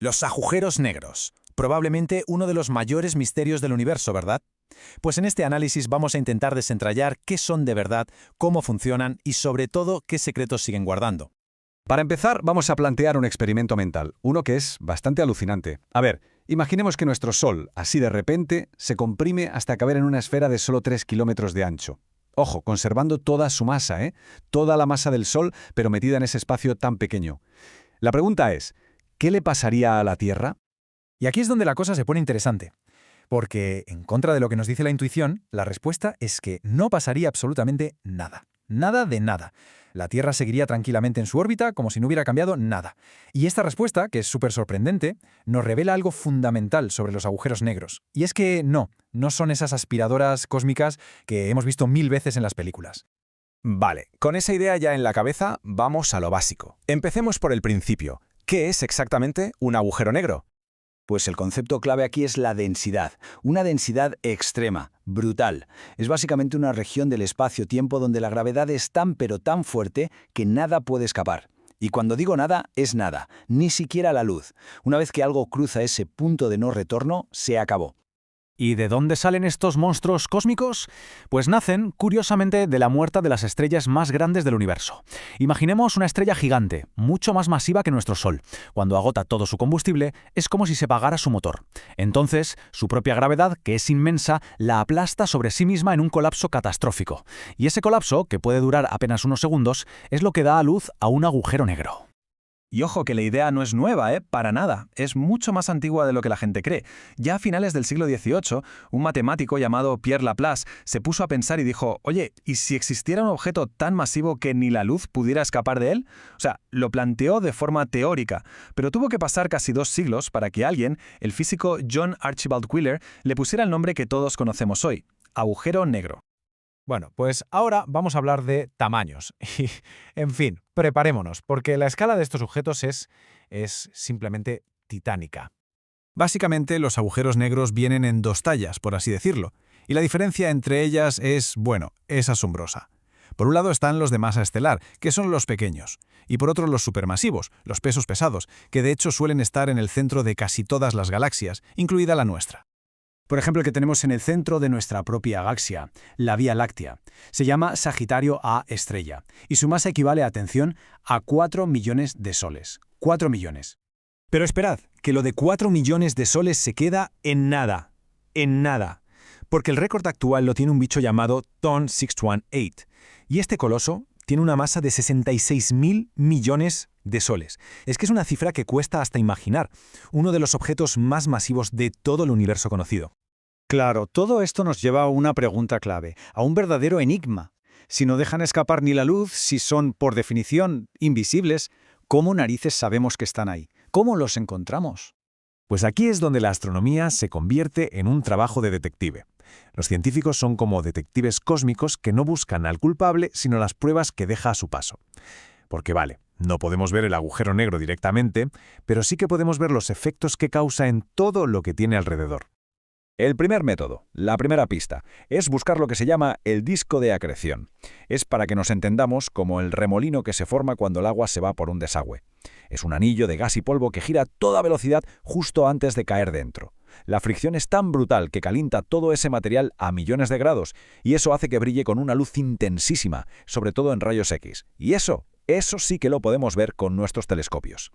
Los agujeros negros. Probablemente uno de los mayores misterios del universo, ¿verdad? Pues en este análisis vamos a intentar desentrañar qué son de verdad, cómo funcionan y sobre todo qué secretos siguen guardando. Para empezar, vamos a plantear un experimento mental, uno que es bastante alucinante. A ver, imaginemos que nuestro Sol, así de repente, se comprime hasta caber en una esfera de solo 3 kilómetros de ancho. Ojo, conservando toda su masa, ¿eh? Toda la masa del Sol, pero metida en ese espacio tan pequeño. La pregunta es, ¿qué le pasaría a la Tierra? Y aquí es donde la cosa se pone interesante. Porque, en contra de lo que nos dice la intuición, la respuesta es que no pasaría absolutamente nada. Nada de nada. La Tierra seguiría tranquilamente en su órbita como si no hubiera cambiado nada. Y esta respuesta, que es súper sorprendente, nos revela algo fundamental sobre los agujeros negros. Y es que no son esas aspiradoras cósmicas que hemos visto 1000 veces en las películas. Vale, con esa idea ya en la cabeza, vamos a lo básico. Empecemos por el principio. ¿Qué es exactamente un agujero negro? Pues el concepto clave aquí es la densidad, una densidad extrema, brutal. Es básicamente una región del espacio-tiempo donde la gravedad es tan pero tan fuerte que nada puede escapar. Y cuando digo nada, es nada, ni siquiera la luz. Una vez que algo cruza ese punto de no retorno, se acabó. ¿Y de dónde salen estos monstruos cósmicos? Pues nacen, curiosamente, de la muerte de las estrellas más grandes del universo. Imaginemos una estrella gigante, mucho más masiva que nuestro Sol. Cuando agota todo su combustible, es como si se apagara su motor. Entonces, su propia gravedad, que es inmensa, la aplasta sobre sí misma en un colapso catastrófico. Y ese colapso, que puede durar apenas unos segundos, es lo que da a luz a un agujero negro. Y ojo que la idea no es nueva, para nada. Es mucho más antigua de lo que la gente cree. Ya a finales del siglo XVIII, un matemático llamado Pierre Laplace se puso a pensar y dijo, oye, ¿y si existiera un objeto tan masivo que ni la luz pudiera escapar de él? O sea, lo planteó de forma teórica, pero tuvo que pasar casi 2 siglos para que alguien, el físico John Archibald Wheeler, le pusiera el nombre que todos conocemos hoy, agujero negro. Bueno, pues ahora vamos a hablar de tamaños. Y, en fin, preparémonos, porque la escala de estos objetos es simplemente titánica. Básicamente, los agujeros negros vienen en 2 tallas, por así decirlo, y la diferencia entre ellas es asombrosa. Por un lado están los de masa estelar, que son los pequeños, y por otro los supermasivos, los pesos pesados, que de hecho suelen estar en el centro de casi todas las galaxias, incluida la nuestra. Por ejemplo, el que tenemos en el centro de nuestra propia galaxia, la Vía Láctea. Se llama Sagitario A estrella, y su masa equivale, atención, a 4 millones de soles. 4 millones. Pero esperad, que lo de 4 millones de soles se queda en nada. En nada. Porque el récord actual lo tiene un bicho llamado TON 618, y este coloso tiene una masa de 66.000 millones de soles. Es que es una cifra que cuesta hasta imaginar, uno de los objetos más masivos de todo el universo conocido. Claro, todo esto nos lleva a una pregunta clave, a un verdadero enigma. Si no dejan escapar ni la luz, si son, por definición, invisibles, ¿cómo narices sabemos que están ahí? ¿Cómo los encontramos? Pues aquí es donde la astronomía se convierte en un trabajo de detective. Los científicos son como detectives cósmicos que no buscan al culpable, sino las pruebas que deja a su paso. Porque vale, no podemos ver el agujero negro directamente, pero sí que podemos ver los efectos que causa en todo lo que tiene alrededor. El primer método, la primera pista, es buscar lo que se llama el disco de acreción. Es para que nos entendamos como el remolino que se forma cuando el agua se va por un desagüe. Es un anillo de gas y polvo que gira a toda velocidad justo antes de caer dentro. La fricción es tan brutal que calienta todo ese material a millones de grados y eso hace que brille con una luz intensísima, sobre todo en rayos X. Y eso sí que lo podemos ver con nuestros telescopios.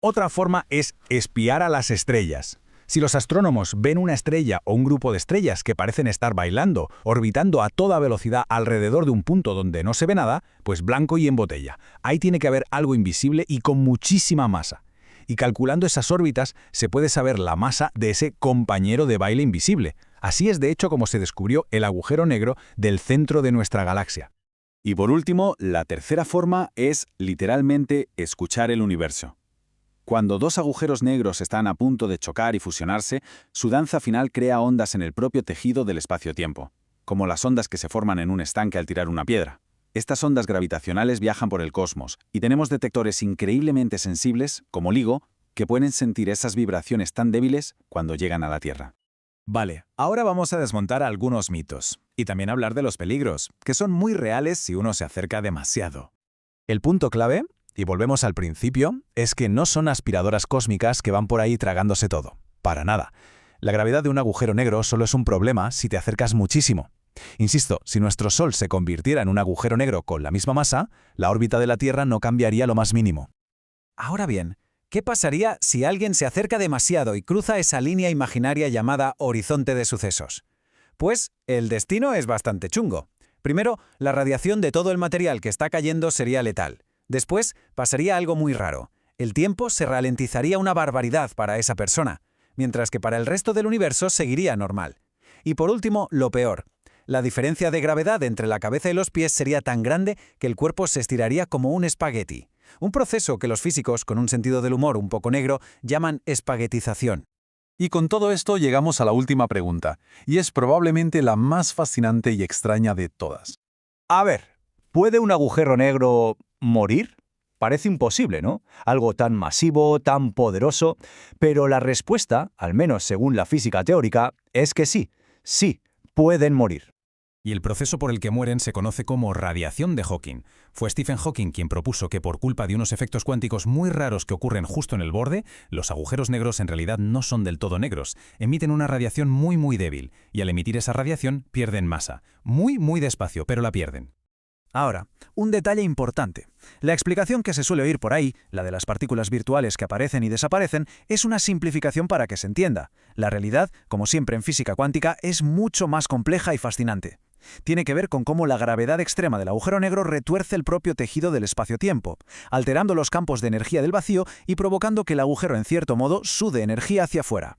Otra forma es espiar a las estrellas. Si los astrónomos ven una estrella o un grupo de estrellas que parecen estar bailando, orbitando a toda velocidad alrededor de un punto donde no se ve nada, pues blanco y en botella. Ahí tiene que haber algo invisible y con muchísima masa. Y calculando esas órbitas se puede saber la masa de ese compañero de baile invisible. Así es de hecho como se descubrió el agujero negro del centro de nuestra galaxia. Y por último, la tercera forma es literalmente escuchar el universo. Cuando 2 agujeros negros están a punto de chocar y fusionarse, su danza final crea ondas en el propio tejido del espacio-tiempo, como las ondas que se forman en un estanque al tirar una piedra. Estas ondas gravitacionales viajan por el cosmos y tenemos detectores increíblemente sensibles, como LIGO, que pueden sentir esas vibraciones tan débiles cuando llegan a la Tierra. Vale, ahora vamos a desmontar algunos mitos y también hablar de los peligros, que son muy reales si uno se acerca demasiado. El punto clave Y volvemos al principio, es que no son aspiradoras cósmicas que van por ahí tragándose todo. Para nada. La gravedad de un agujero negro solo es un problema si te acercas muchísimo. Insisto, si nuestro Sol se convirtiera en un agujero negro con la misma masa, la órbita de la Tierra no cambiaría lo más mínimo. Ahora bien, ¿qué pasaría si alguien se acerca demasiado y cruza esa línea imaginaria llamada horizonte de sucesos? Pues el destino es bastante chungo. Primero, la radiación de todo el material que está cayendo sería letal. Después, pasaría algo muy raro. El tiempo se ralentizaría una barbaridad para esa persona, mientras que para el resto del universo seguiría normal. Y por último, lo peor. La diferencia de gravedad entre la cabeza y los pies sería tan grande que el cuerpo se estiraría como un espagueti. Un proceso que los físicos, con un sentido del humor un poco negro, llaman espaguetización. Y con todo esto llegamos a la última pregunta, y es probablemente la más fascinante y extraña de todas. A ver, ¿puede un agujero negro morir? Parece imposible, ¿no? Algo tan masivo, tan poderoso. Pero la respuesta, al menos según la física teórica, es que sí, sí, pueden morir. Y el proceso por el que mueren se conoce como radiación de Hawking. Fue Stephen Hawking quien propuso que por culpa de unos efectos cuánticos muy raros que ocurren justo en el borde, los agujeros negros en realidad no son del todo negros, emiten una radiación muy débil, y al emitir esa radiación pierden masa. Muy despacio, pero la pierden. Ahora, un detalle importante. La explicación que se suele oír por ahí, la de las partículas virtuales que aparecen y desaparecen, es una simplificación para que se entienda. La realidad, como siempre en física cuántica, es mucho más compleja y fascinante. Tiene que ver con cómo la gravedad extrema del agujero negro retuerce el propio tejido del espacio-tiempo, alterando los campos de energía del vacío y provocando que el agujero, en cierto modo, sude energía hacia afuera.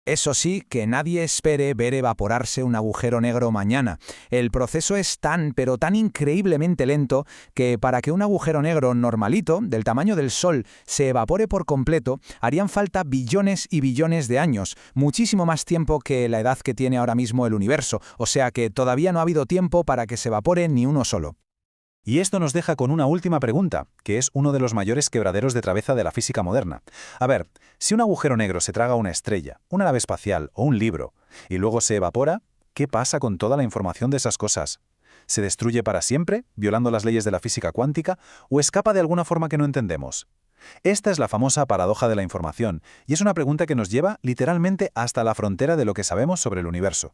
Eso sí, que nadie espere ver evaporarse un agujero negro mañana. El proceso es pero tan increíblemente lento que para que un agujero negro normalito, del tamaño del Sol, se evapore por completo, harían falta billones y billones de años, muchísimo más tiempo que la edad que tiene ahora mismo el universo, o sea que todavía no ha habido tiempo para que se evapore ni uno solo. Y esto nos deja con una última pregunta, que es uno de los mayores quebraderos de cabeza de la física moderna. A ver, si un agujero negro se traga una estrella, una nave espacial o un libro, y luego se evapora, ¿qué pasa con toda la información de esas cosas? ¿Se destruye para siempre, violando las leyes de la física cuántica, o escapa de alguna forma que no entendemos? Esta es la famosa paradoja de la información, y es una pregunta que nos lleva literalmente hasta la frontera de lo que sabemos sobre el universo.